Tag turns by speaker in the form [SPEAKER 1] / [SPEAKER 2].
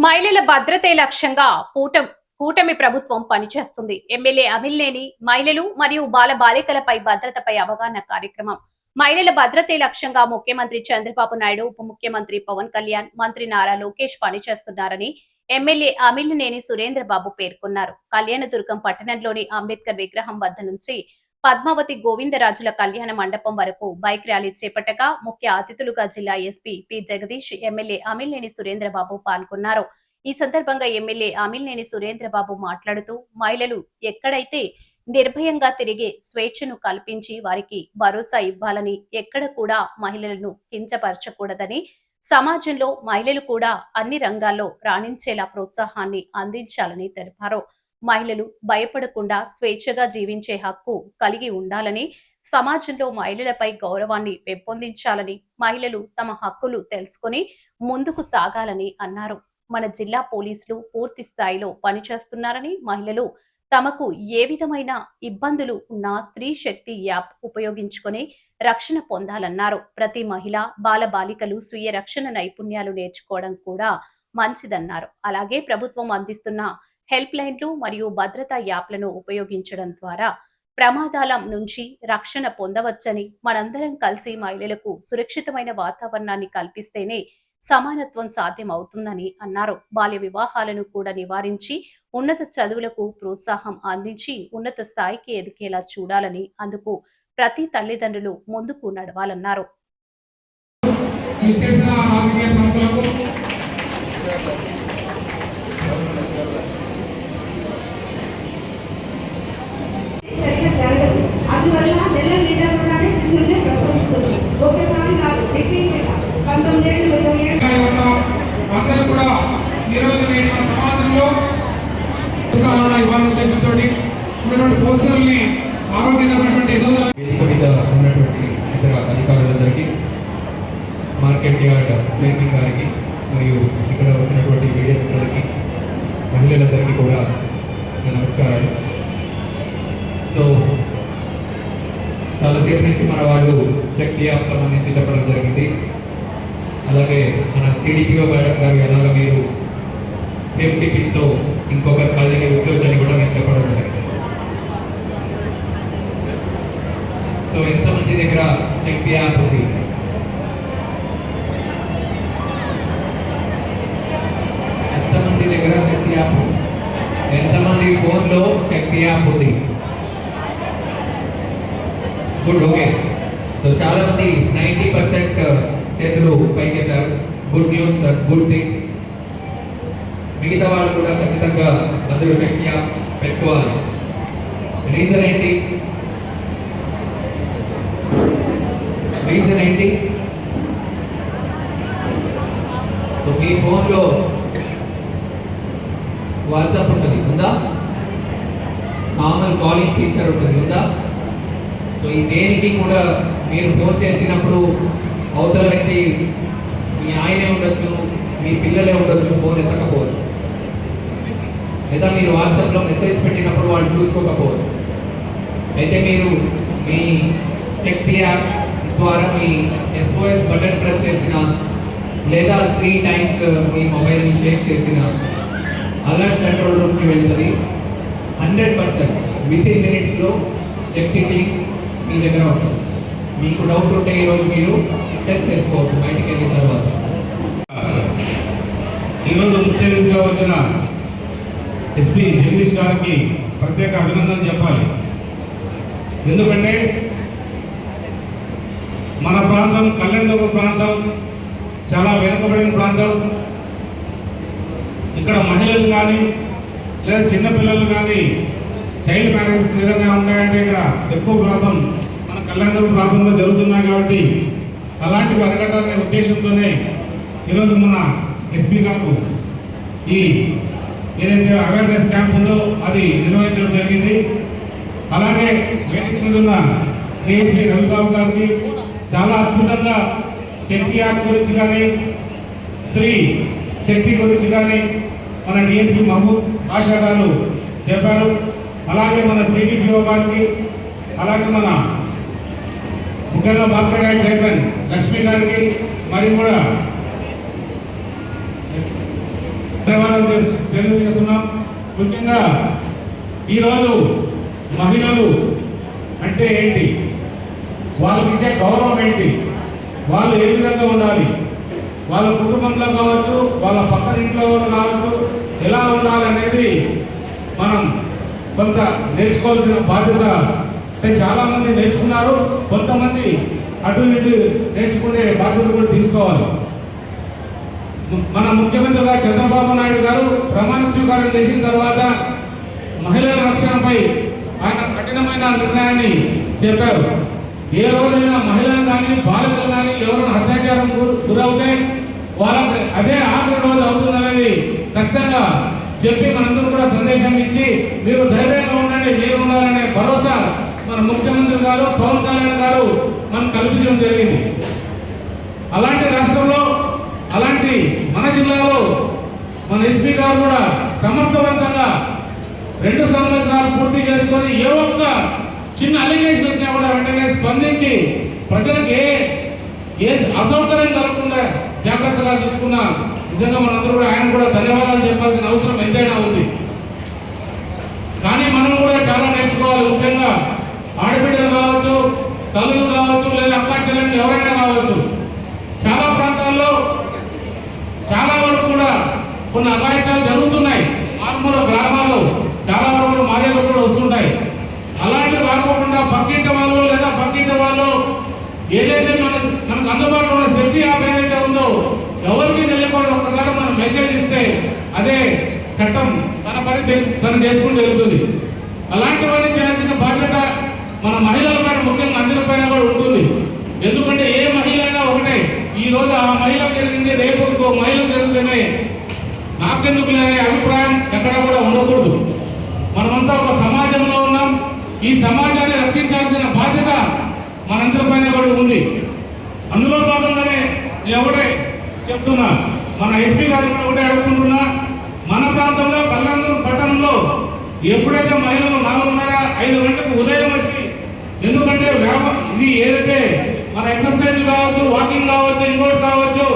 [SPEAKER 1] మహిళల భద్రతే లక్ష్యంగా కూటమి ప్రభుత్వం పనిచేస్తుంది. ఎమ్మెల్యే అమిల్నేని మహిళలు మరియు బాలికలపై భద్రతపై అవగాహన కార్యక్రమం. మహిళల భద్రతే లక్ష్యంగా ముఖ్యమంత్రి చంద్రబాబు నాయుడు, ఉప ముఖ్యమంత్రి పవన్ కళ్యాణ్, మంత్రి నారా లోకేష్ పనిచేస్తున్నారని ఎమ్మెల్యే అమిల్నేని సురేంద్రబాబు పేర్కొన్నారు. కళ్యాణదుర్గం పట్టణంలోని అంబేద్కర్ విగ్రహం వద్ద నుంచి పద్మావతి గోవిందరాజుల కళ్యాణ మండపం వరకు బైక్ ర్యాలీ చేపట్టగా ముఖ్య అతిథులుగా జిల్లా SP P Jagadish, MLA Amilineni Surendrababu పాల్గొన్నారు. ఈ సందర్భంగా ఎమ్మెల్యే అమిల్నేని సురేంద్రబాబు మాట్లాడుతూ మహిళలు ఎక్కడైతే నిర్భయంగా తిరిగే స్వేచ్ఛను కల్పించి వారికి భరోసా ఇవ్వాలని, ఎక్కడ కూడా మహిళలను కించపరచకూడదని, సమాజంలో మహిళలు కూడా అన్ని రంగాల్లో రాణించేలా ప్రోత్సాహాన్ని అందించాలని తెలిపారు. మహిళలు భయపడకుండా స్వేచ్ఛగా జీవించే హక్కు కలిగి ఉండాలని, సమాజంలో మహిళలపై గౌరవాన్ని పెంపొందించాలని, మహిళలు తమ హక్కులు తెలుసుకుని ముందుకు సాగాలని అన్నారు. మన జిల్లా పోలీసులు పూర్తి స్థాయిలో పనిచేస్తున్నారని, మహిళలు తమకు ఏ విధమైన ఇబ్బందులు ఉన్నా స్త్రీ శక్తి యాప్ ఉపయోగించుకొని రక్షణ పొందాలన్నారు. ప్రతి మహిళ బాలికలు స్వీయ రక్షణ నైపుణ్యాలు నేర్చుకోవడం కూడా మంచిదన్నారు. అలాగే ప్రభుత్వం అందిస్తున్న హెల్ప్ లైన్లు మరియు భద్రతా యాప్లను ఉపయోగించడం ద్వారా ప్రమాదాల నుంచి రక్షణ పొందవచ్చని, మనందరం కలిసి మహిళలకు సురక్షితమైన వాతావరణాన్ని కల్పిస్తేనే సమానత్వం సాధ్యమవుతుందని అన్నారు. బాల్య వివాహాలను కూడా నివారించి ఉన్నత చదువులకు ప్రోత్సాహం అందించి ఉన్నత స్థాయికి ఎదిగేలా చూడాలని, అందుకు ప్రతి తల్లిదండ్రులు ముందుకు నడవాలన్నారు.
[SPEAKER 2] అందువల్ల నెల నిండకుండానే శిశువుని ప్రసవిస్తుంది. ఒకసారి కాదు, రిపీటెడ్ 19 ఏళ్ళు 20 ఏళ్ళు
[SPEAKER 3] అందరూ కూడా ఈరోజు నేను మన సమాజంలో ఇవాళ ఉద్దేశంతో ఉన్నటువంటి పోస్టర్ని ఆరోగ్యకరమైనటువంటి
[SPEAKER 4] ఉన్నటువంటి ఇతర అధికారులందరికీ, మార్కెట్ యార్డ్ చైర్మన్ గారికి మరియు ఇక్కడ వచ్చినటువంటి మీడియా మిత్రులకి, మహిళలందరికీ కూడా నమస్కారాలు. సో చాలాసేపు నుంచి మన వాళ్ళు శక్తి యాప్ సంబంధించి చెప్పడం జరిగింది. అలాగే మన సిడిపిఓ మేడం గారు ఎలాగ మీరు సేఫ్టీ పిన్తో ఇంకొకరి కళ్ళని ఉద్యోగాన్ని కూడా నేను చెప్పడం జరిగింది. సో ఎంతమంది దగ్గర శక్తి యాప్ ఉంది? ఎంతమంది దగ్గర శక్తి యాప్? ఎంతమంది ఫోన్లో శక్తి యాప్ ఉంది? Good, okay. సో చాలా మంది 90% చేతులు పైకెత్తారు. Good news, good thing. మిగతా వాళ్ళు కూడా ఖచ్చితంగా అందరూ శక్తి యాప్ పెట్టుకోవాలి. రీజన్ ఏంటి? సో మీ ఫోన్లో వాట్సాప్ ఉంటుంది, ఉందా? నార్మల్ కాలింగ్ ఫీచర్ ఉంటుంది, ఉందా? సో ఈ దేనికి కూడా మీరు ఫోన్ చేసినప్పుడు అవతల వ్యక్తి మీ ఆయనే ఉండొచ్చు, మీ పిల్లలే ఉండొచ్చు, ఫోన్ ఎత్తకపోవచ్చు. లేదా మీరు వాట్సాప్లో మెసేజ్ పెట్టినప్పుడు వాళ్ళు చూసుకోకపోవచ్చు. అయితే మీరు మీ శక్తి యాప్ ద్వారా మీ SOS బటన్ ప్రెస్ చేసిన, లేదా 3 times మీ మొబైల్ని షేక్ చేసిన అలర్ట్ కంట్రోల్ రూమ్కి వెళ్తుంది. 100% వితిన్ మినిట్స్లో శక్తి టీమ్ మీ దగ్గర ఉంటుంది. మీకు డౌట్ ఉంటే ఈరోజు మీరు టెస్ట్ చేసుకోవచ్చు బయటికి వెళ్ళిన తర్వాత.
[SPEAKER 3] ఈరోజు ముఖ్య అతిథిగా వచ్చిన ఎస్పీ జగదీష్ గారికి ప్రత్యేక అభినందనలు చెప్పాలి. ఎందుకంటే మన ప్రాంతం కళ్యాణదుర్గం ప్రాంతం చాలా వెనుకబడిన ప్రాంతం. ఇక్కడ మహిళలు కానీ లేదా చిన్నపిల్లలు కానీ చైల్డ్ మ్యారేజెస్ ఏదైనా ఉన్నాయంటే ఇక్కడ ఎక్కువ ప్రాంతం మన కళ్యాణదుర్గం ప్రాంతంలో జరుగుతున్నాయి. కాబట్టి అలాంటివి అరగటాలనే ఉద్దేశంతోనే ఈరోజు మన ఎస్పీ గారు ఈ ఏదైతే అవేర్నెస్ క్యాంప్ ఉందో అది నిర్వహించడం జరిగింది. అలాగే వేదిక మీద ఉన్న డిఎస్పీ రవిబాబు గారికి చాలా అద్భుతంగా శక్తి యాప్ గురించి కానీ, స్త్రీ శక్తి గురించి కానీ మన డిఎస్పీ మహబూబ్ ఆషా గారు చెప్పారు. అలాగే మన సిడిపిఓ గారికి, అలాగే మన ముఖ్యంగా మార్కెట్ యార్డ్ చైర్మన్ లక్ష్మి గారికి, మరియు కూడా ధన్యవాదాలు తెలియజేస్తున్నాం. ముఖ్యంగా ఈరోజు మహిళలు అంటే ఏంటి, వాళ్ళకి ఇచ్చే గౌరవం ఏంటి, వాళ్ళు ఏ విధంగా ఉండాలి, వాళ్ళ కుటుంబంలో కావచ్చు, వాళ్ళ పక్కన ఇంట్లో కావచ్చు, ఎలా ఉండాలి అనేది మనం కొంత నేర్చుకోవాల్సిన బాధ్యత. అంటే చాలామంది నేర్చుకున్నారు, కొంతమంది అటు ఇటు నేర్చుకునే బాధ్యత కూడా తీసుకోవాలి. మన ముఖ్యమంత్రిగా చంద్రబాబు నాయుడు గారు ప్రమాణ స్వీకారం చేసిన తర్వాత మహిళల రక్షణపై ఆయన కఠినమైన నిర్ణయాన్ని చెప్పారు. ఏ రోజైనా మహిళలు కానీ బాలికలు కానీ ఎవరైనా అత్యాచారం గురవుతే వాళ్ళకి అదే ఆఖరి రోజు అవుతుందనేది ఖచ్చితంగా చెప్పి మనందరూ కూడా సందేశం ఇచ్చి మీరు ధైర్యంగా ఉండండి, మీరు ఉండాలనే భరోసా మన ముఖ్యమంత్రి గారు పవన్ కళ్యాణ్ గారు మనం కల్పించడం జరిగింది. అలాంటి రాష్ట్రంలో, అలాంటి మన జిల్లాలో మన ఎస్పీ గారు కూడా సమర్థవంతంగా 2 సంవత్సరాలు పూర్తి చేసుకొని ఏ ఒక్క చిన్న అలిగేషన్ వచ్చినా కూడా వెంటనే స్పందించి ప్రజలకు ఏ అసౌకర్యం కలగకుండా జాగ్రత్తగా చూసుకున్న నిజంగా మనందరూ కూడా ఆయన కూడా ధన్యవాదాలు చెప్పాల్సిన అవసరం ఎంతైనా ఉంది. కానీ మనం కూడా చాలా నేర్చుకోవాలి. ముఖ్యంగా ఆడబిడ్డలు కావచ్చు, తల్లులు కావచ్చు, లేదా అక్కా చెల్లెలు ఎవరైనా కావచ్చు, చాలా ప్రాంతాల్లో చాలా వరకు కూడా కొన్ని అఘాయిత్యాలు జరుగుతున్నాయి. మారుమూల గ్రామాల్లో చాలా వరకు మారేలు కూడా వస్తుంటాయి. అలాంటివి రాకోకుండా పక్కింటి వాళ్ళు లేదా పక్కింటి వాళ్ళు ఏదైతే మనకు అందుబాటులో ఉన్న శక్తి యాప్ ఏదైతే ఉందో ఎవరికి తెలియకుండా ఒక్కసారి మనం మెసేజ్ ఇస్తే అదే చట్టం తన పని తను చేసుకుంటూ వెళ్తుంది. అలాంటివన్నీ చేయాల్సిన బాధ్యత మన మహిళల పైన, ముఖ్యంగా అందరి పైన కూడా ఉంటుంది. ఎందుకంటే ఏ మహిళ అయినా ఒకటే, ఈ రోజు ఆ మహిళకు జరిగింది రేపు ఇంకో మహిళకు జరుగుతూనే నాకెందుకు లేని అభిప్రాయం ఎక్కడా కూడా ఉండకూడదు. మనమంతా ఒక సమాజంలో ఉన్నాం. ఈ సమాజాన్ని రక్షించాల్సిన బాధ్యత మనందరి పైన కూడా ఉంది. అందులో భాగంగానే నేను ఒకటే చెప్తున్నా, మన ఎస్పీ గారు కూడా ఒకటే అడుగుకుంటున్నా, మన ప్రాంతంలో కళ్యాణదుర్గం పట్టణంలో ఎప్పుడైతే మహిళలు 4:30-5 గంటలకు ఉదయం వచ్చి, ఎందుకంటే ఇది ఏదైతే మన ఎక్సర్సైజ్ కావచ్చు, వాకింగ్ కావచ్చు, ఇంకోటి కావచ్చు,